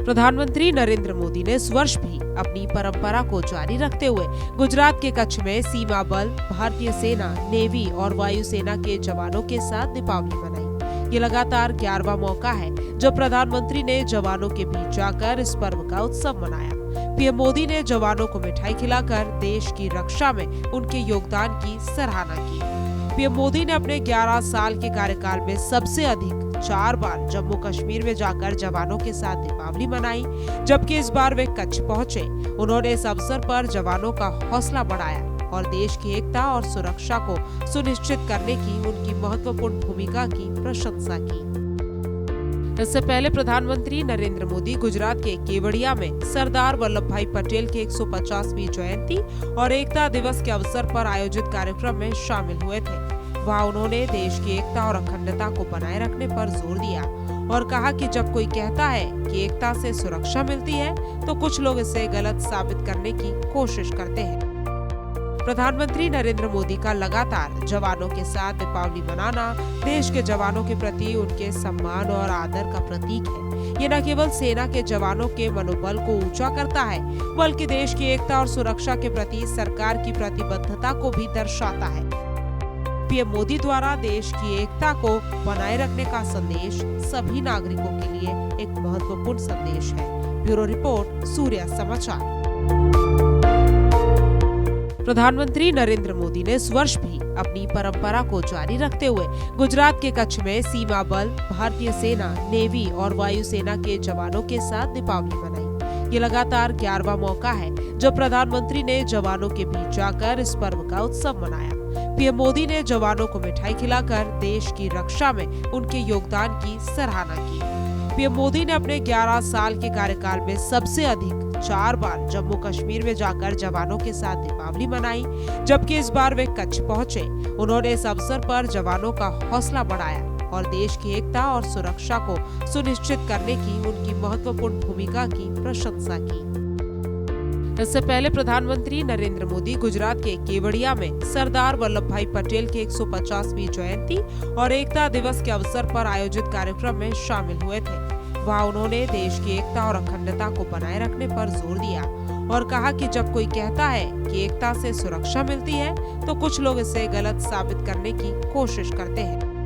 प्रधानमंत्री नरेंद्र मोदी ने इस वर्ष भी अपनी परंपरा को जारी रखते हुए गुजरात के कच्छ में सीमा बल, भारतीय सेना, नेवी और वायुसेना के जवानों के साथ दीपावली मनाई। ये लगातार 11वां मौका है जब प्रधानमंत्री ने जवानों के बीच जाकर इस पर्व का उत्सव मनाया। पीएम मोदी ने जवानों को मिठाई खिलाकर देश की रक्षा में उनके योगदान की सराहना की। पीएम मोदी ने अपने 11 साल के कार्यकाल में सबसे अधिक 4 बार जम्मू कश्मीर में जाकर जवानों के साथ दीपावली मनाई, जबकि इस बार वे कच्छ पहुंचे। उन्होंने इस अवसर पर जवानों का हौसला बढ़ाया और देश की एकता और सुरक्षा को सुनिश्चित करने की उनकी महत्वपूर्ण भूमिका की प्रशंसा की। इससे पहले प्रधानमंत्री नरेंद्र मोदी गुजरात के केवड़िया में सरदार वल्लभ भाई पटेल की 150वीं जयंती और एकता दिवस के अवसर पर आयोजित कार्यक्रम में शामिल हुए थे। वहाँ उन्होंने देश की एकता और अखंडता को बनाए रखने पर जोर दिया और कहा कि जब कोई कहता है कि एकता से सुरक्षा मिलती है, तो कुछ लोग इसे गलत साबित करने की कोशिश करते हैं। प्रधानमंत्री नरेंद्र मोदी का लगातार जवानों के साथ दीपावली मनाना देश के जवानों के प्रति उनके सम्मान और आदर का प्रतीक है। ये न केवल सेना के जवानों के मनोबल को ऊंचा करता है, बल्कि देश की एकता और सुरक्षा के प्रति सरकार की प्रतिबद्धता को भी दर्शाता है। पीएम मोदी द्वारा देश की एकता को बनाए रखने का संदेश सभी नागरिकों के लिए एक महत्वपूर्ण संदेश है। ब्यूरो रिपोर्ट, सूर्य समाचार। प्रधानमंत्री नरेंद्र मोदी ने इस वर्ष भी अपनी परंपरा को जारी रखते हुए गुजरात के कच्छ में सीमा बल, भारतीय सेना, नेवी और वायुसेना के जवानों के साथ दीपावली मनाई। ये लगातार 11वां मौका है जब प्रधानमंत्री ने जवानों के बीच जाकर इस पर्व का उत्सव मनाया। पीएम मोदी ने जवानों को मिठाई खिलाकर देश की रक्षा में उनके योगदान की सराहना की। पीएम मोदी ने अपने 11 साल के कार्यकाल में सबसे अधिक 4 बार जम्मू कश्मीर में जाकर जवानों के साथ दीपावली मनाई, जबकि इस बार वे कच्छ पहुंचे। उन्होंने इस अवसर पर जवानों का हौसला बढ़ाया और देश की एकता और सुरक्षा को सुनिश्चित करने की उनकी महत्वपूर्ण भूमिका की प्रशंसा की। इससे पहले प्रधानमंत्री नरेंद्र मोदी गुजरात के केवड़िया में सरदार वल्लभ भाई पटेल की 150वीं जयंती और एकता दिवस के अवसर पर आयोजित कार्यक्रम में शामिल हुए थे। वहाँ उन्होंने देश की एकता और अखंडता को बनाए रखने पर जोर दिया और कहा कि जब कोई कहता है कि एकता से सुरक्षा मिलती है, तो कुछ लोग इसे गलत साबित करने की कोशिश करते हैं।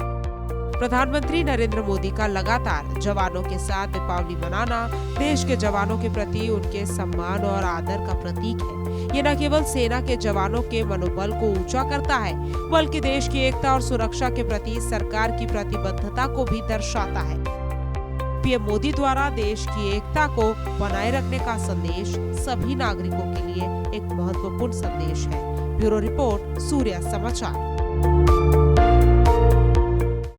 प्रधानमंत्री नरेंद्र मोदी का लगातार जवानों के साथ दीपावली मनाना देश के जवानों के प्रति उनके सम्मान और आदर का प्रतीक है। ये न केवल सेना के जवानों के मनोबल को ऊंचा करता है, बल्कि देश की एकता और सुरक्षा के प्रति सरकार की प्रतिबद्धता को भी दर्शाता है। पीएम मोदी द्वारा देश की एकता को बनाए रखने का संदेश सभी नागरिकों के लिए एक महत्वपूर्ण संदेश है। ब्यूरो रिपोर्ट, सूर्य समाचार।